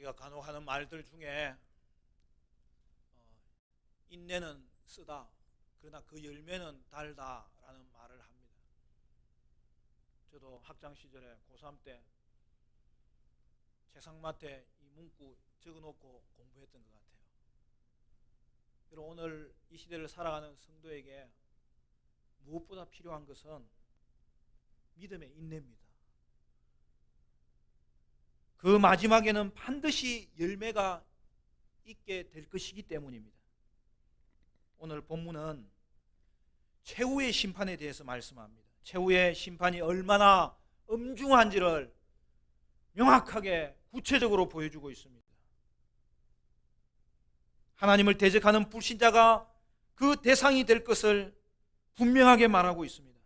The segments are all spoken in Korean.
우리가 간혹 하는 말들 중에 인내는 쓰다, 그러나 그 열매는 달다라는 말을 합니다. 저도 학창 시절에 고3 때 책상맡에 이 문구 적어놓고 공부했던 것 같아요. 그리고 오늘 이 시대를 살아가는 성도에게 무엇보다 필요한 것은 믿음의 인내입니다. 그 마지막에는 반드시 열매가 있게 될 것이기 때문입니다. 오늘 본문은 최후의 심판에 대해서 말씀합니다. 최후의 심판이 얼마나 엄중한지를 명확하게 구체적으로 보여주고 있습니다. 하나님을 대적하는 불신자가 그 대상이 될 것을 분명하게 말하고 있습니다.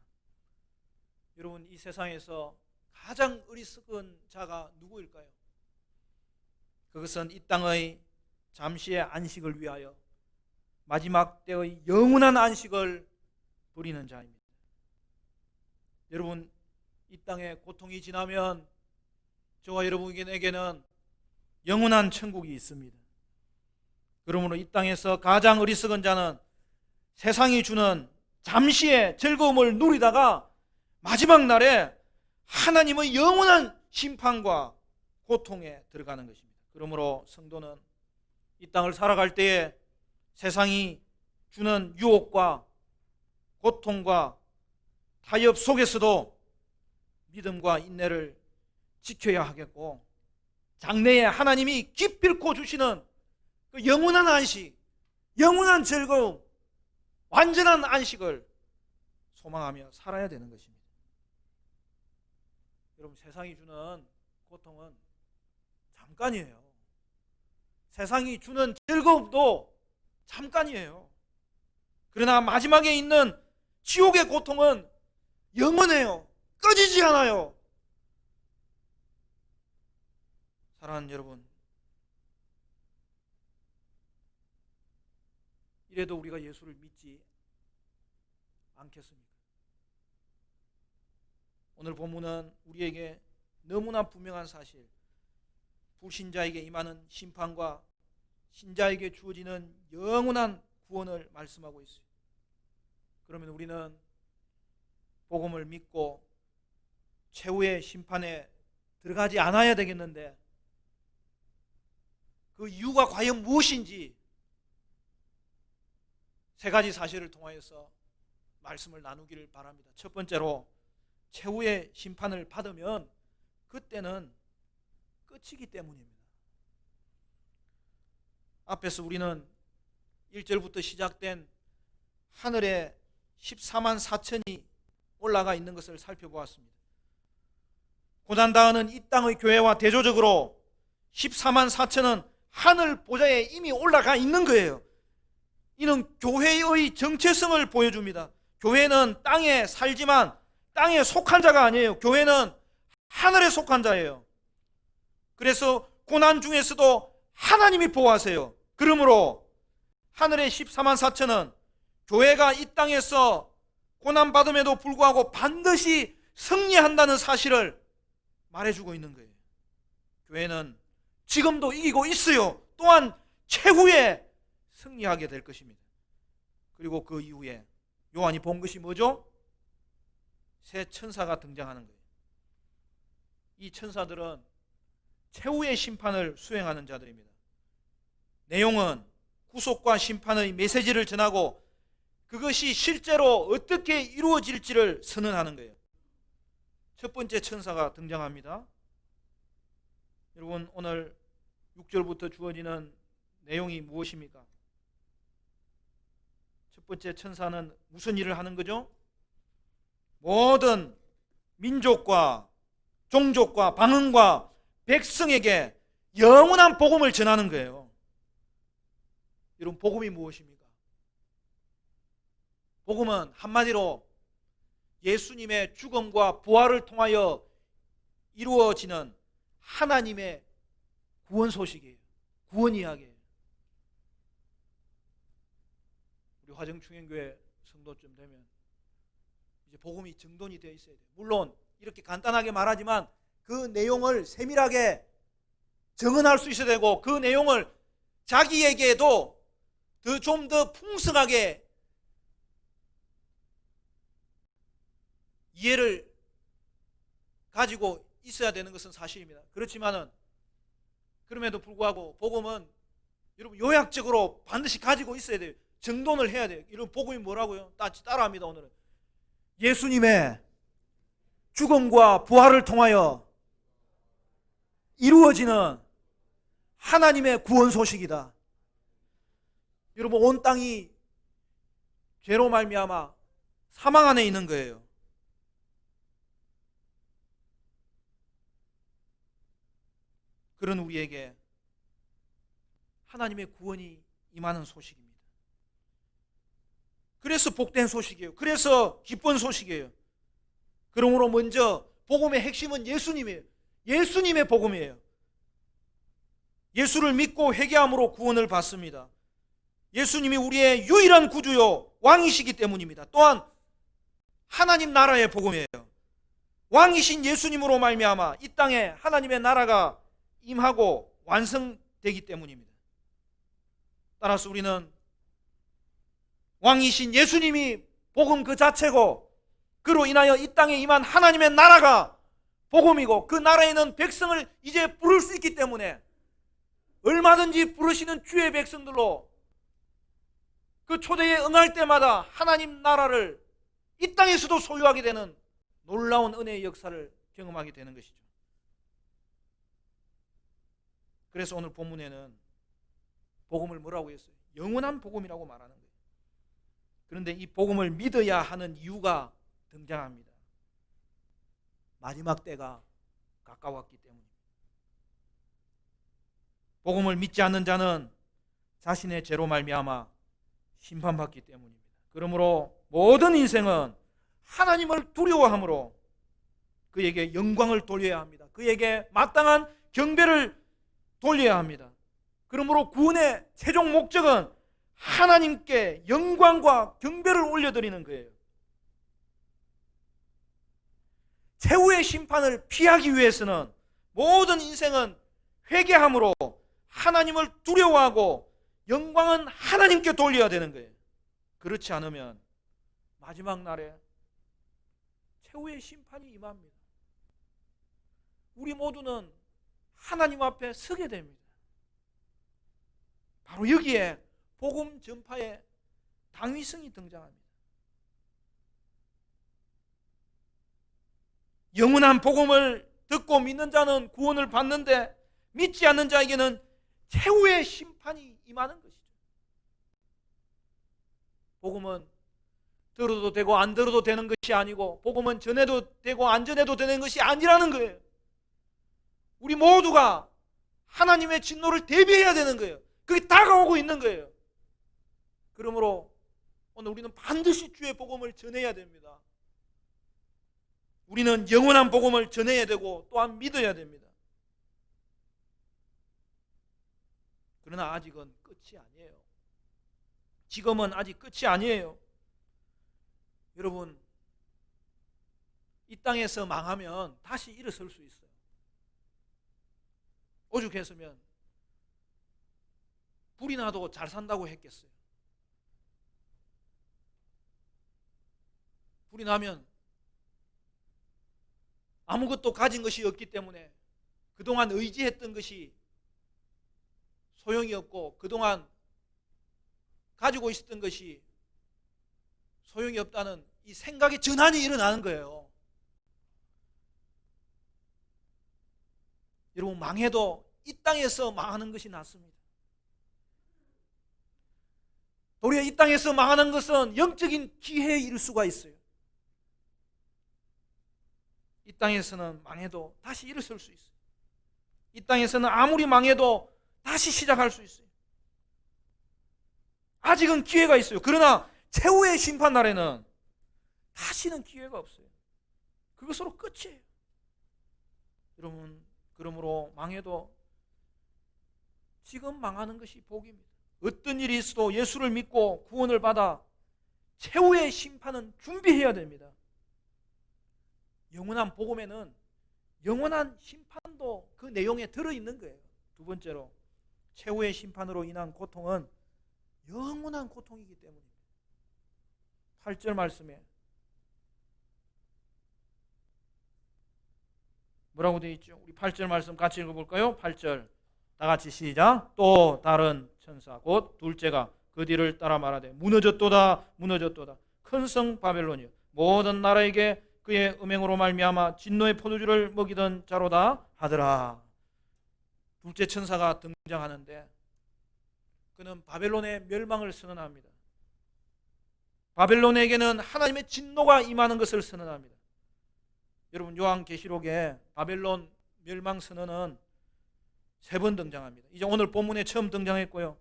여러분, 이 세상에서 가장 어리석은 자가 누구일까요? 그것은 이 땅의 잠시의 안식을 위하여 마지막 때의 영원한 안식을 누리는 자입니다. 여러분, 이 땅의 고통이 지나면 저와 여러분에게는 영원한 천국이 있습니다. 그러므로 이 땅에서 가장 어리석은 자는 세상이 주는 잠시의 즐거움을 누리다가 마지막 날에 하나님의 영원한 심판과 고통에 들어가는 것입니다. 그러므로 성도는 이 땅을 살아갈 때에 세상이 주는 유혹과 고통과 타협 속에서도 믿음과 인내를 지켜야 하겠고, 장래에 하나님이 기필코 주시는 그 영원한 안식, 영원한 즐거움, 완전한 안식을 소망하며 살아야 되는 것입니다. 여러분, 세상이 주는 고통은 잠깐이에요. 세상이 주는 즐거움도 잠깐이에요. 그러나 마지막에 있는 지옥의 고통은 영원해요. 꺼지지 않아요. 사랑하는 여러분, 이래도 우리가 예수를 믿지 않겠습니까? 오늘 본문은 우리에게 너무나 분명한 사실, 불신자에게 임하는 심판과 신자에게 주어지는 영원한 구원을 말씀하고 있어요. 그러면 우리는 복음을 믿고 최후의 심판에 들어가지 않아야 되겠는데, 그 이유가 과연 무엇인지 세 가지 사실을 통하여서 말씀을 나누기를 바랍니다. 첫 번째로, 최후의 심판을 받으면 그때는 끝이기 때문입니다. 앞에서 우리는 1절부터 시작된 하늘에 14만 4천이 올라가 있는 것을 살펴보았습니다. 고난당하는 이 땅의 교회와 대조적으로 14만 4천은 하늘 보좌에 이미 올라가 있는 거예요. 이는 교회의 정체성을 보여줍니다. 교회는 땅에 살지만 땅에 속한 자가 아니에요. 교회는 하늘에 속한 자예요. 그래서 고난 중에서도 하나님이 보호하세요. 그러므로 하늘의 14만 4천은 교회가 이 땅에서 고난받음에도 불구하고 반드시 승리한다는 사실을 말해주고 있는 거예요. 교회는 지금도 이기고 있어요. 또한 최후에 승리하게 될 것입니다. 그리고 그 이후에 요한이 본 것이 뭐죠? 새 천사가 등장하는 거예요. 이 천사들은 최후의 심판을 수행하는 자들입니다. 내용은 구속과 심판의 메시지를 전하고 그것이 실제로 어떻게 이루어질지를 선언하는 거예요. 첫 번째 천사가 등장합니다. 여러분, 오늘 6절부터 주어지는 내용이 무엇입니까? 첫 번째 천사는 무슨 일을 하는 거죠? 모든 민족과 종족과 방언과 백성에게 영원한 복음을 전하는 거예요. 여러분, 복음이 무엇입니까? 복음은 한마디로 예수님의 죽음과 부활을 통하여 이루어지는 하나님의 구원 소식이에요. 구원 이야기예요. 우리 화정충행교회 성도쯤 되면 이제 복음이 정돈이 되어 있어야 돼요. 물론 이렇게 간단하게 말하지만 그 내용을 세밀하게 정언할 수 있어야 되고 그 내용을 자기에게도 좀 더 풍성하게 이해를 가지고 있어야 되는 것은 사실입니다. 그렇지만은 그럼에도 불구하고 복음은 여러분 요약적으로 반드시 가지고 있어야 돼요. 정돈을 해야 돼요. 이런 복음이 뭐라고요? 따라합니다. 오늘은 예수님의 죽음과 부활을 통하여 이루어지는 하나님의 구원 소식이다. 여러분 온 땅이 죄로 말미암아 사망 안에 있는 거예요. 그런 우리에게 하나님의 구원이 임하는 소식입니다. 그래서 복된 소식이에요. 그래서 기쁜 소식이에요. 그러므로 먼저 복음의 핵심은 예수님이에요. 예수님의 복음이에요. 예수를 믿고 회개함으로 구원을 받습니다. 예수님이 우리의 유일한 구주요 왕이시기 때문입니다. 또한 하나님 나라의 복음이에요. 왕이신 예수님으로 말미암아 이 땅에 하나님의 나라가 임하고 완성되기 때문입니다. 따라서 우리는 왕이신 예수님이 복음 그 자체고 그로 인하여 이 땅에 임한 하나님의 나라가 복음이고 그 나라에 있는 백성을 이제 부를 수 있기 때문에 얼마든지 부르시는 주의 백성들로 그 초대에 응할 때마다 하나님 나라를 이 땅에서도 소유하게 되는 놀라운 은혜의 역사를 경험하게 되는 것이죠. 그래서 오늘 본문에는 복음을 뭐라고 했어요? 영원한 복음이라고 말하는 거예요. 그런데 이 복음을 믿어야 하는 이유가 등장합니다. 마지막 때가 가까웠기 때문입니다. 복음을 믿지 않는 자는 자신의 죄로 말미암아 심판받기 때문입니다. 그러므로 모든 인생은 하나님을 두려워함으로 그에게 영광을 돌려야 합니다. 그에게 마땅한 경배를 돌려야 합니다. 그러므로 구원의 최종 목적은 하나님께 영광과 경배를 올려드리는 거예요. 최후의 심판을 피하기 위해서는 모든 인생은 회개함으로 하나님을 두려워하고 영광은 하나님께 돌려야 되는 거예요. 그렇지 않으면 마지막 날에 최후의 심판이 임합니다. 우리 모두는 하나님 앞에 서게 됩니다. 바로 여기에 복음 전파의 당위성이 등장합니다. 영원한 복음을 듣고 믿는 자는 구원을 받는데 믿지 않는 자에게는 최후의 심판이 임하는 것이죠. 복음은 들어도 되고 안 들어도 되는 것이 아니고 복음은 전해도 되고 안 전해도 되는 것이 아니라는 거예요. 우리 모두가 하나님의 진노를 대비해야 되는 거예요. 그게 다가오고 있는 거예요. 그러므로 오늘 우리는 반드시 주의 복음을 전해야 됩니다. 우리는 영원한 복음을 전해야 되고 또한 믿어야 됩니다. 그러나 아직은 끝이 아니에요. 지금은 아직 끝이 아니에요. 여러분, 이 땅에서 망하면 다시 일어설 수 있어요. 오죽했으면 불이 나도 잘 산다고 했겠어요. 불이 나면 아무것도 가진 것이 없기 때문에 그동안 의지했던 것이 소용이 없고 그동안 가지고 있었던 것이 소용이 없다는 이 생각의 전환이 일어나는 거예요. 여러분, 망해도 이 땅에서 망하는 것이 낫습니다. 도리어 이 땅에서 망하는 것은 영적인 기회에 이를 수가 있어요. 이 땅에서는 망해도 다시 일어설 수 있어요. 이 땅에서는 아무리 망해도 다시 시작할 수 있어요. 아직은 기회가 있어요. 그러나 최후의 심판 날에는 다시는 기회가 없어요. 그것으로 끝이에요. 여러분, 그러므로 망해도 지금 망하는 것이 복입니다. 어떤 일이 있어도 예수를 믿고 구원을 받아 최후의 심판은 준비해야 됩니다. 영원한 복음에는 영원한 심판도 그 내용에 들어있는 거예요. 두 번째로 최후의 심판으로 인한 고통은 영원한 고통이기 때문입니다. 8절 말씀에 뭐라고 되어 있죠? 우리 8절 말씀 같이 읽어볼까요? 8절 다 같이 시작. 또 다른 천사 곧 둘째가 그 뒤를 따라 말하되 무너졌도다 무너졌도다 큰 성 바벨론이여 모든 나라에게 그의 음행으로 말미암아 진노의 포도주를 먹이던 자로다 하더라. 둘째 천사가 등장하는데 그는 바벨론의 멸망을 선언합니다. 바벨론에게는 하나님의 진노가 임하는 것을 선언합니다. 여러분 요한계시록에 바벨론 멸망 선언은 3번 등장합니다. 이제 오늘 본문에 처음 등장했고요.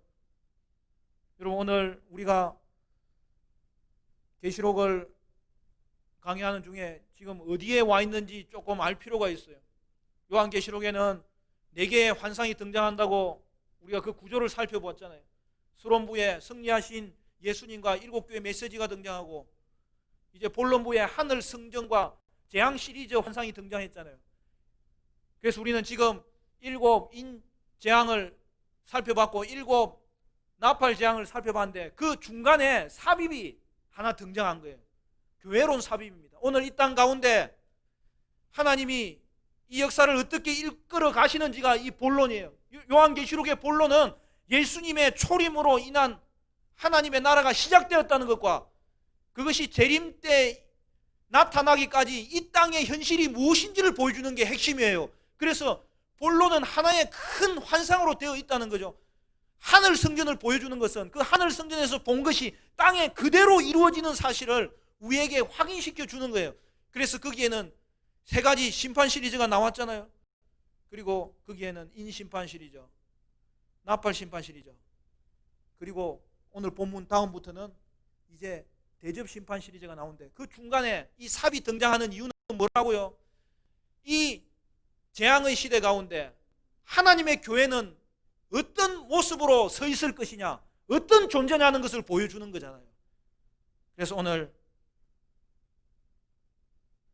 여러분 오늘 우리가 계시록을 강의하는 중에 지금 어디에 와 있는지 조금 알 필요가 있어요. 요한계시록에는 4개의 환상이 등장한다고 우리가 그 구조를 살펴보았잖아요. 수론부에 승리하신 예수님과 7교회 메시지가 등장하고 이제 본론부에 하늘 성전과 재앙 시리즈 환상이 등장했잖아요. 그래서 우리는 지금 7인 재앙을 살펴봤고 7 나팔 재앙을 살펴봤는데 그 중간에 삽입이 하나 등장한 거예요. 교회론 삽입입니다. 오늘 이 땅 가운데 하나님이 이 역사를 어떻게 이끌어 가시는지가 이 본론이에요. 요한계시록의 본론은 예수님의 초림으로 인한 하나님의 나라가 시작되었다는 것과 그것이 재림 때 나타나기까지 이 땅의 현실이 무엇인지를 보여주는 게 핵심이에요. 그래서 본론은 하나의 큰 환상으로 되어 있다는 거죠. 하늘 성전을 보여주는 것은 그 하늘 성전에서 본 것이 땅에 그대로 이루어지는 사실을 우리에게 확인시켜 주는 거예요. 그래서 거기에는 3가지 심판 시리즈가 나왔잖아요. 그리고 거기에는 인심판 시리즈, 나팔 심판 시리즈, 그리고 오늘 본문 다음부터는 이제 대접 심판 시리즈가 나오는데 그 중간에 이 삽이 등장하는 이유는 뭐라고요? 이 재앙의 시대 가운데 하나님의 교회는 어떤 모습으로 서 있을 것이냐, 어떤 존재냐는 것을 보여주는 거잖아요. 그래서 오늘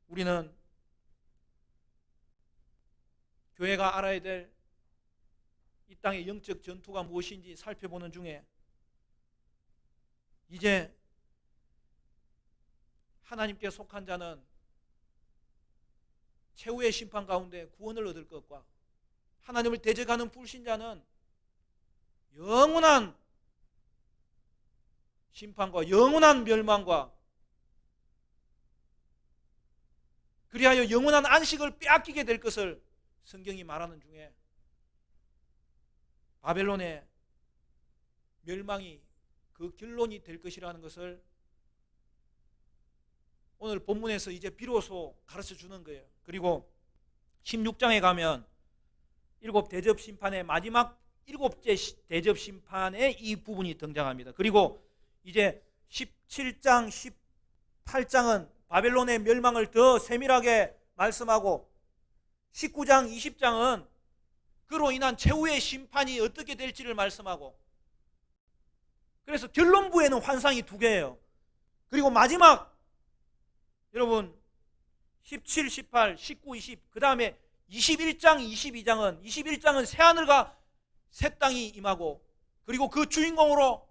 우리는 교회가 알아야 될 이 땅의 영적 전투가 무엇인지 살펴보는 중에 이제 하나님께 속한 자는 최후의 심판 가운데 구원을 얻을 것과 하나님을 대적하는 불신자는 영원한 심판과 영원한 멸망과 그리하여 영원한 안식을 빼앗기게 될 것을 성경이 말하는 중에 바벨론의 멸망이 그 결론이 될 것이라는 것을 오늘 본문에서 이제 비로소 가르쳐 주는 거예요. 그리고 16장에 가면 7 대접 심판의 마지막 7째 대접 심판의 이 부분이 등장합니다. 그리고 이제 17장, 18장은 바벨론의 멸망을 더 세밀하게 말씀하고 19장, 20장은 그로 인한 최후의 심판이 어떻게 될지를 말씀하고 그래서 결론부에는 환상이 2개예요. 그리고 마지막 여러분 17, 18, 19, 20 그 다음에 21장, 22장은 새하늘과 새 땅이 임하고 그리고 그 주인공으로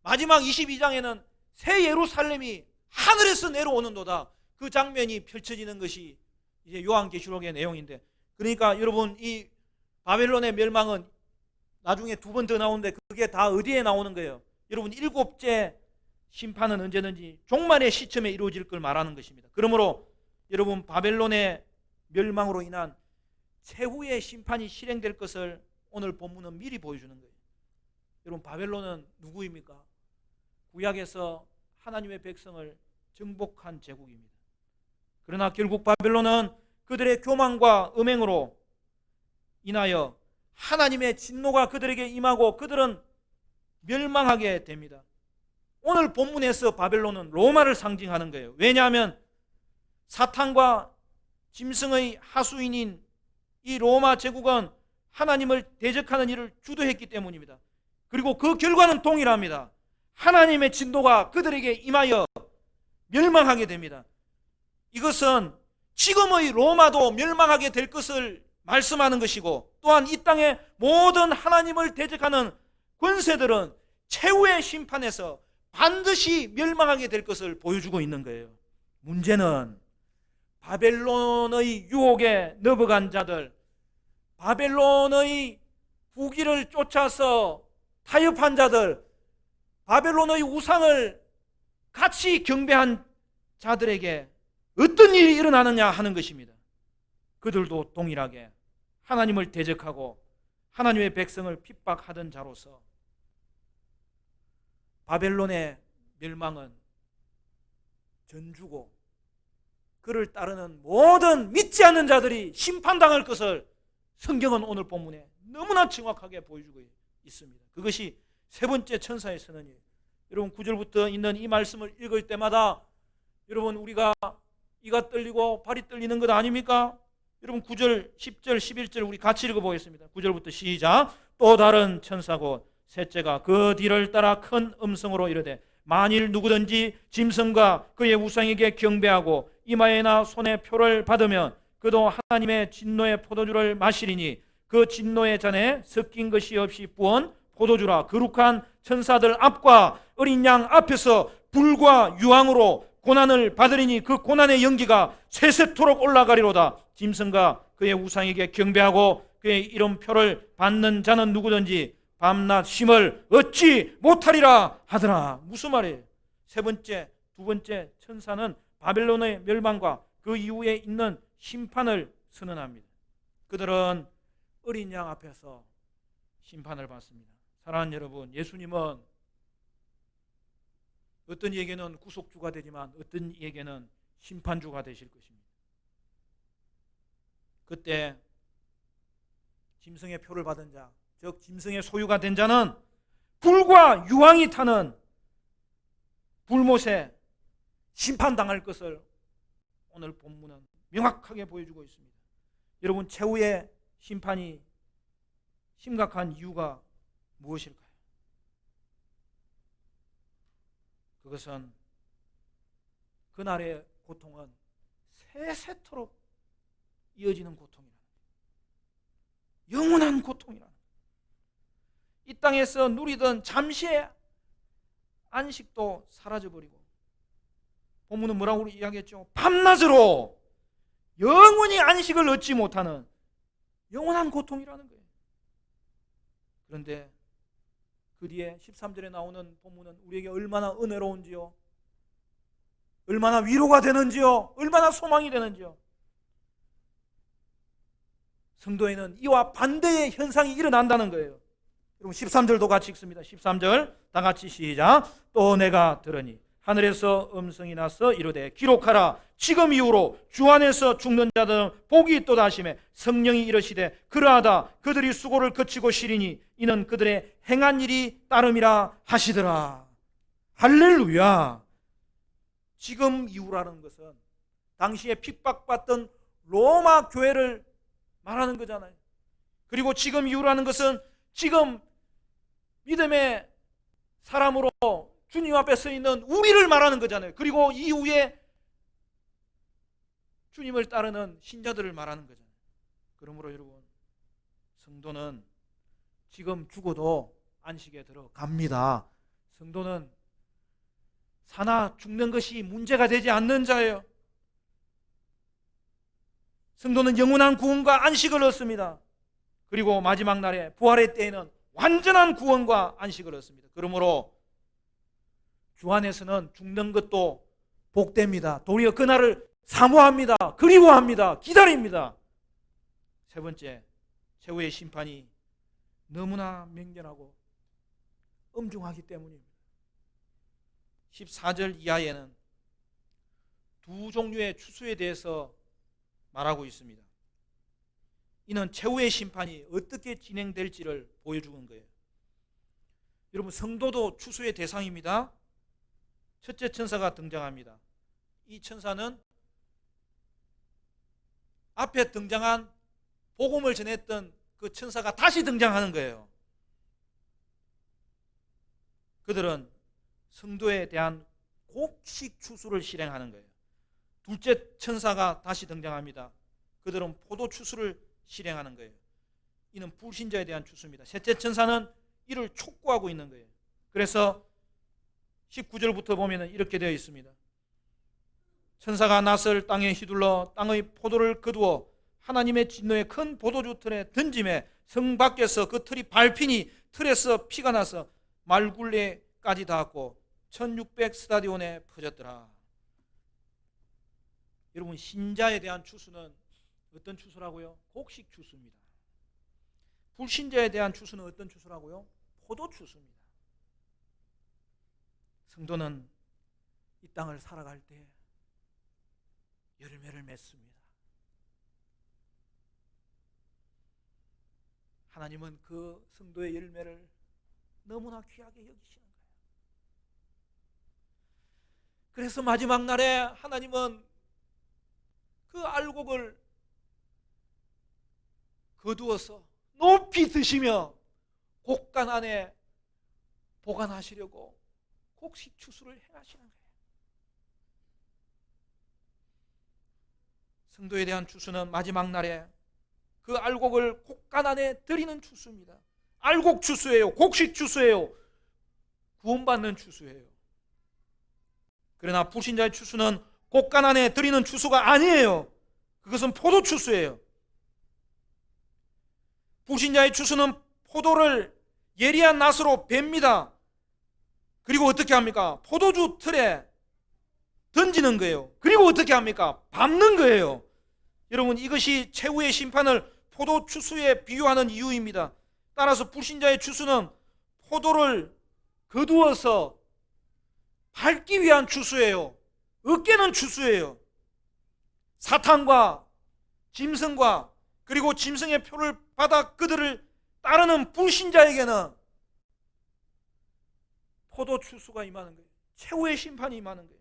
마지막 22장에는 새 예루살렘이 하늘에서 내려오는도다. 그 장면이 펼쳐지는 것이 이제 요한계시록의 내용인데 그러니까 여러분 이 바벨론의 멸망은 나중에 2번 더 나오는데 그게 다 어디에 나오는 거예요? 여러분 7째 심판은 언제든지 종말의 시점에 이루어질 걸 말하는 것입니다. 그러므로 여러분 바벨론의 멸망으로 인한 최후의 심판이 실행될 것을 오늘 본문은 미리 보여주는 거예요. 여러분 바벨론은 누구입니까? 구약에서 하나님의 백성을 정복한 제국입니다. 그러나 결국 바벨론은 그들의 교만과 음행으로 인하여 하나님의 진노가 그들에게 임하고 그들은 멸망하게 됩니다. 오늘 본문에서 바벨론은 로마를 상징하는 거예요. 왜냐하면 사탄과 짐승의 하수인인 이 로마 제국은 하나님을 대적하는 일을 주도했기 때문입니다. 그리고 그 결과는 동일합니다. 하나님의 진노가 그들에게 임하여 멸망하게 됩니다. 이것은 지금의 로마도 멸망하게 될 것을 말씀하는 것이고, 또한 이 땅의 모든 하나님을 대적하는 권세들은 최후의 심판에서 반드시 멸망하게 될 것을 보여주고 있는 거예요. 문제는 바벨론의 유혹에 넘어간 자들, 바벨론의 후기를 쫓아서 타협한 자들, 바벨론의 우상을 같이 경배한 자들에게 어떤 일이 일어나느냐 하는 것입니다. 그들도 동일하게 하나님을 대적하고 하나님의 백성을 핍박하던 자로서 바벨론의 멸망은 전주고, 그를 따르는 모든 믿지 않는 자들이 심판당할 것을 성경은 오늘 본문에 너무나 정확하게 보여주고 있습니다. 그것이 세 번째 천사의 선언이에요. 여러분 9절부터 있는 이 말씀을 읽을 때마다 여러분 우리가 이가 떨리고 발이 떨리는 것 아닙니까? 여러분 9절, 10절, 11절 우리 같이 읽어보겠습니다. 9절부터 시작. 또 다른 천사고 셋째가 그 뒤를 따라 큰 음성으로 이르되 만일 누구든지 짐승과 그의 우상에게 경배하고 이마에나 손에 표를 받으면 그도 하나님의 진노의 포도주를 마시리니 그 진노의 잔에 섞인 것이 없이 부은 포도주라. 거룩한 천사들 앞과 어린 양 앞에서 불과 유황으로 고난을 받으리니 그 고난의 연기가 세세토록 올라가리로다. 짐승과 그의 우상에게 경배하고 그의 이름표를 받는 자는 누구든지 밤낮 쉼을 얻지 못하리라 하더라. 무슨 말이에요? 세 번째, 두 번째 천사는 바벨론의 멸망과 그 이후에 있는 심판을 선언합니다. 그들은 어린 양 앞에서 심판을 받습니다. 사랑하는 여러분, 예수님은 어떤 이에게는 구속주가 되지만 어떤 이에게는 심판주가 되실 것입니다. 그때 짐승의 표를 받은 자, 즉 짐승의 소유가 된 자는 불과 유황이 타는 불못에 심판당할 것을 오늘 본문은 명확하게 보여주고 있습니다. 여러분, 최후의 심판이 심각한 이유가 무엇일까요? 그것은 그날의 고통은 세세토록 이어지는 고통이라는 거예요. 영원한 고통이라는 거예요. 이 땅에서 누리던 잠시의 안식도 사라져버리고, 본문은 뭐라고 이야기했죠? 밤낮으로 영원히 안식을 얻지 못하는 영원한 고통이라는 거예요. 그런데 그 뒤에 13절에 나오는 본문은 우리에게 얼마나 은혜로운지요, 얼마나 위로가 되는지요, 얼마나 소망이 되는지요. 성도에는 이와 반대의 현상이 일어난다는 거예요. 여러분 13절도 같이 읽습니다. 13절 다 같이 시작. 또 내가 들으니 하늘에서 음성이 나서 이르되 기록하라. 지금 이후로 주 안에서 죽는 자들은 복이 있도다 하시매 성령이 이르시되 그러하다. 그들이 수고를 거치고 쉬리니 이는 그들의 행한 일이 따름이라 하시더라. 할렐루야. 지금 이후라는 것은 당시에 핍박받던 로마 교회를 말하는 거잖아요. 그리고 지금 이후라는 것은 지금 믿음의 사람으로 주님 앞에 서 있는 우리를 말하는 거잖아요. 그리고 이후에 주님을 따르는 신자들을 말하는 거잖아요. 그러므로 여러분, 성도는 지금 죽어도 안식에 들어갑니다. 성도는 사나 죽는 것이 문제가 되지 않는 자예요. 성도는 영원한 구원과 안식을 얻습니다. 그리고 마지막 날에 부활의 때에는 완전한 구원과 안식을 얻습니다. 그러므로 주 안에서는 죽는 것도 복됩니다. 도리어 그날을 사모합니다. 그리워합니다. 기다립니다. 세 번째, 최후의 심판이 너무나 명견하고 엄중하기 때문입니다. 14절 이하에는 두 종류의 추수에 대해서 말하고 있습니다. 이는 최후의 심판이 어떻게 진행될지를 보여주는 거예요. 여러분, 성도도 추수의 대상입니다. 첫째 천사가 등장합니다. 이 천사는 앞에 등장한 복음을 전했던 그 천사가 다시 등장하는 거예요. 그들은 성도에 대한 곡식 추수를 실행하는 거예요. 둘째 천사가 다시 등장합니다. 그들은 포도 추수를 실행하는 거예요. 이는 불신자에 대한 추수입니다. 셋째 천사는 이를 촉구하고 있는 거예요. 그래서 19절부터 보면 이렇게 되어 있습니다. 천사가 낫을 땅에 휘둘러 땅의 포도를 거두어 하나님의 진노의 큰 포도주 틀에 던짐에 성 밖에서 그 틀이 밟히니 틀에서 피가 나서 말굴레까지 닿았고 1600 스타디온에 퍼졌더라. 여러분, 신자에 대한 추수는 어떤 추수라고요? 곡식 추수입니다. 불신자에 대한 추수는 어떤 추수라고요? 포도 추수입니다. 성도는 이 땅을 살아갈 때 열매를 맺습니다. 하나님은 그 성도의 열매를 너무나 귀하게 여기시는 거예요. 그래서 마지막 날에 하나님은 그 알곡을 거두어서 높이 드시며 곡간 안에 보관하시려고 곡식 추수를 행하시는 거예요. 성도에 대한 추수는 마지막 날에 그 알곡을 곡간 안에 드리는 추수입니다. 알곡 추수예요. 곡식 추수예요. 구원받는 추수예요. 그러나 불신자의 추수는 곡간 안에 드리는 추수가 아니에요. 그것은 포도 추수예요. 불신자의 추수는 포도를 예리한 낫으로 뱁니다. 그리고 어떻게 합니까? 포도주 틀에 던지는 거예요. 그리고 어떻게 합니까? 밟는 거예요. 여러분, 이것이 최후의 심판을 포도 추수에 비유하는 이유입니다. 따라서 불신자의 추수는 포도를 거두어서 밟기 위한 추수예요. 으깨는 추수예요. 사탄과 짐승과 그리고 짐승의 표를 받아 그들을 따르는 불신자에게는 포도 추수가 임하는 거예요. 최후의 심판이 임하는 거예요.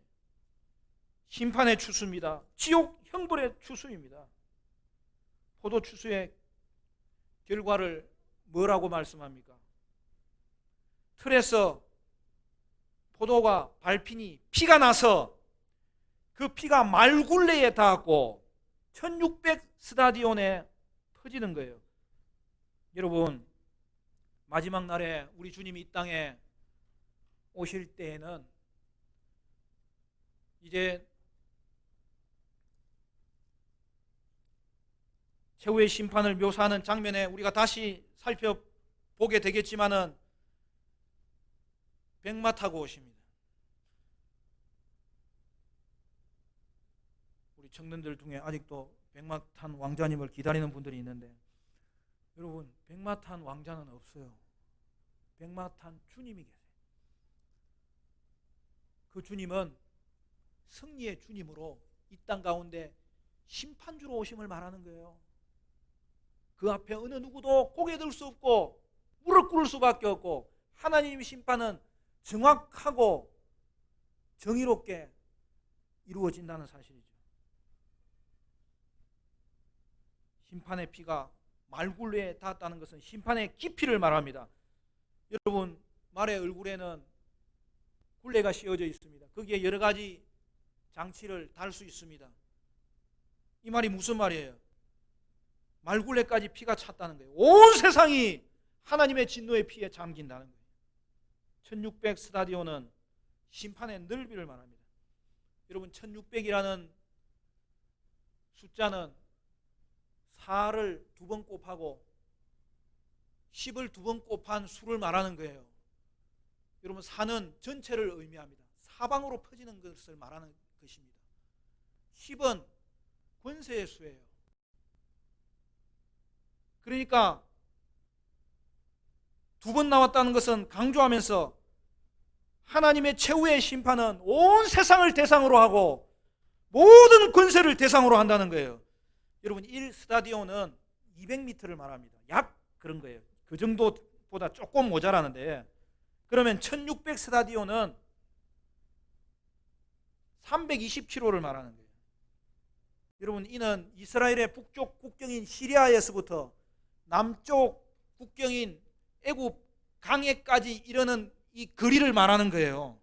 심판의 추수입니다. 지옥 형벌의 추수입니다. 포도 추수의 결과를 뭐라고 말씀합니까? 틀에서 포도가 밟히니 피가 나서 그 피가 말굴레에 닿았고 1600 스타디온에 퍼지는 거예요. 여러분, 마지막 날에 우리 주님이 이 땅에 오실 때에는 이제 최후의 심판을 묘사하는 장면에 우리가 다시 살펴보게 되겠지만은 백마 타고 오십니다. 우리 청년들 중에 아직도 백마 탄 왕자님을 기다리는 분들이 있는데, 여러분, 백마 탄 왕자는 없어요. 백마 탄 주님이 계세요. 그 주님은 승리의 주님으로 이 땅 가운데 심판주로 오심을 말하는 거예요. 그 앞에 어느 누구도 고개 들 수 없고 무릎 꿇을 수밖에 없고, 하나님의 심판은 정확하고 정의롭게 이루어진다는 사실이죠. 심판의 피가 말굴레에 닿았다는 것은 심판의 깊이를 말합니다. 여러분, 말의 얼굴에는 굴레가 씌워져 있습니다. 거기에 여러 가지 장치를 달 수 있습니다. 이 말이 무슨 말이에요? 말굴레까지 피가 찼다는 거예요. 온 세상이 하나님의 진노의 피에 잠긴다는 거예요. 1600 스타디온은 심판의 넓이를 말합니다. 여러분, 1600이라는 숫자는 4를 2번 곱하고 10을 2번 곱한 수를 말하는 거예요. 여러분, 4는 전체를 의미합니다. 사방으로 퍼지는 것을 말하는 것입니다. 10은 권세의 수예요. 그러니까 2번 나왔다는 것은 강조하면서 하나님의 최후의 심판은 온 세상을 대상으로 하고 모든 권세를 대상으로 한다는 거예요. 여러분, 1 스타디온은 200m를 말합니다. 약 그런 거예요. 그 정도보다 조금 모자라는데, 그러면 1600 스타디온은 320km를 말하는 거예요. 여러분, 이는 이스라엘의 북쪽 국경인 시리아에서부터 남쪽 국경인 애굽 강해까지 이르는 이 거리를 말하는 거예요.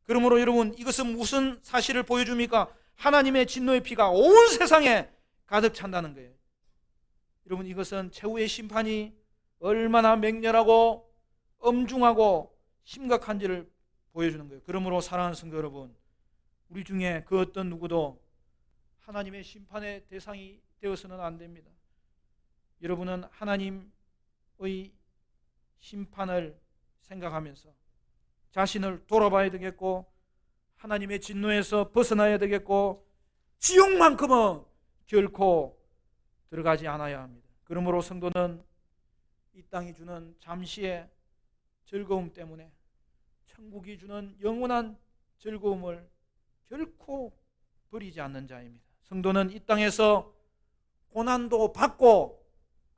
그러므로 여러분, 이것은 무슨 사실을 보여줍니까? 하나님의 진노의 피가 온 세상에 가득 찬다는 거예요. 여러분, 이것은 최후의 심판이 얼마나 맹렬하고 엄중하고 심각한지를 보여주는 거예요. 그러므로 사랑하는 성도 여러분, 우리 중에 그 어떤 누구도 하나님의 심판의 대상이 되어서는 안 됩니다. 여러분은 하나님의 심판을 생각하면서 자신을 돌아봐야 되겠고, 하나님의 진노에서 벗어나야 되겠고, 지옥만큼은 결코 들어가지 않아야 합니다. 그러므로 성도는 이 땅이 주는 잠시의 즐거움 때문에 천국이 주는 영원한 즐거움을 결코 버리지 않는 자입니다. 성도는 이 땅에서 고난도 받고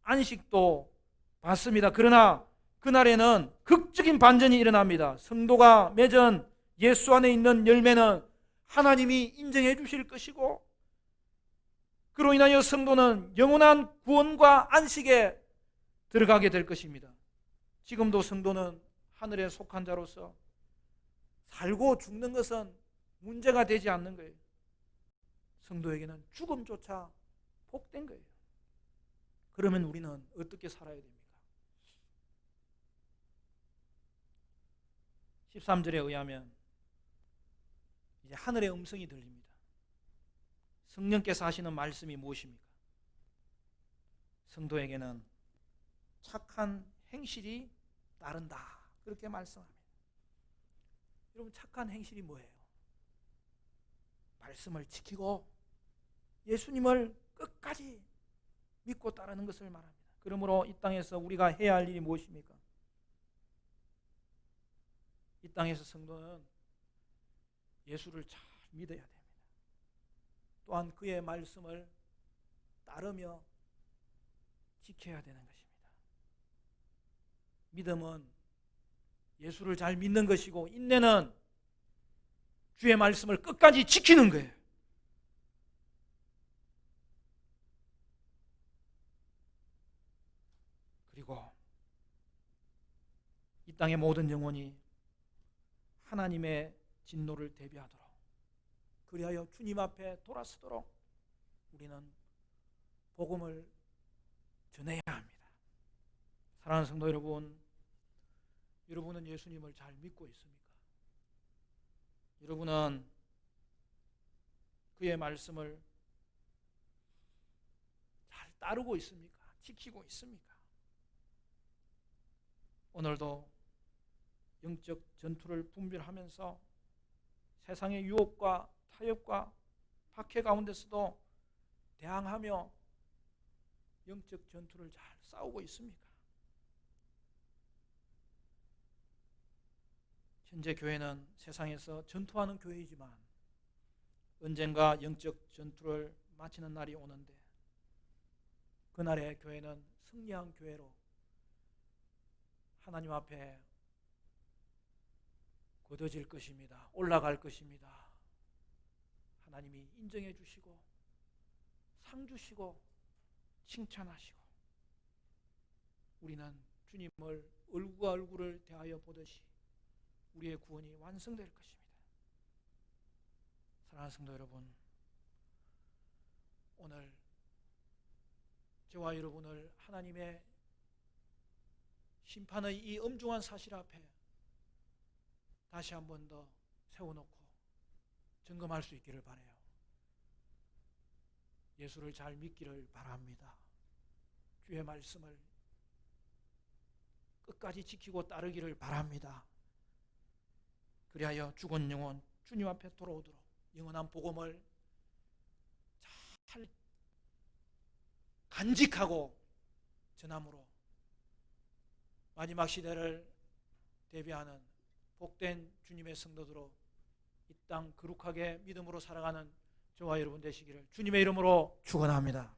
안식도 받습니다. 그러나 그날에는 극적인 반전이 일어납니다. 성도가 맺은 예수 안에 있는 열매는 하나님이 인정해 주실 것이고, 그로 인하여 성도는 영원한 구원과 안식에 들어가게 될 것입니다. 지금도 성도는 하늘에 속한 자로서 살고 죽는 것은 문제가 되지 않는 거예요. 성도에게는 죽음조차 복된 거예요. 그러면 우리는 어떻게 살아야 됩니까? 13절에 의하면 이제 하늘의 음성이 들립니다. 성령께서 하시는 말씀이 무엇입니까? 성도에게는 착한 행실이 따른다, 그렇게 말씀합니다. 여러분, 착한 행실이 뭐예요? 말씀을 지키고 예수님을 끝까지 믿고 따르는 것을 말합니다. 그러므로 이 땅에서 우리가 해야 할 일이 무엇입니까? 이 땅에서 성도는 예수를 잘 믿어야 됩니다. 또한 그의 말씀을 따르며 지켜야 되는 것입니다. 믿음은 예수를 잘 믿는 것이고, 인내는 주의 말씀을 끝까지 지키는 거예요. 그리고 이 땅의 모든 영혼이 하나님의 진노를 대비하도록, 그리하여 주님 앞에 돌아서도록 우리는 복음을 전해야 합니다. 사랑하는 성도 여러분, 여러분은 예수님을 잘 믿고 있습니까? 여러분은 그의 말씀을 잘 따르고 있습니까? 지키고 있습니까? 오늘도 영적 전투를 분별하면서 세상의 유혹과 타협과 박해 가운데서도 대항하며 영적 전투를 잘 싸우고 있습니까? 현재 교회는 세상에서 전투하는 교회이지만 언젠가 영적 전투를 마치는 날이 오는데, 그날의 교회는 승리한 교회로 하나님 앞에 거둬질 것입니다. 올라갈 것입니다. 하나님이 인정해 주시고 상 주시고 칭찬하시고, 우리는 주님을 얼굴과 얼굴을 대하여 보듯이 우리의 구원이 완성될 것입니다. 사랑하는 성도 여러분, 오늘 저와 여러분을 하나님의 심판의 이 엄중한 사실 앞에 다시 한 번 더 세워놓고 점검할 수 있기를 바라요. 예수를 잘 믿기를 바랍니다. 주의 말씀을 끝까지 지키고 따르기를 바랍니다. 그리하여 죽은 영혼 주님 앞에 돌아오도록 영원한 복음을 잘 간직하고 전함으로 마지막 시대를 대비하는 복된 주님의 성도들로 이 땅 거룩하게 믿음으로 살아가는 저와 여러분 되시기를 주님의 이름으로 축원합니다.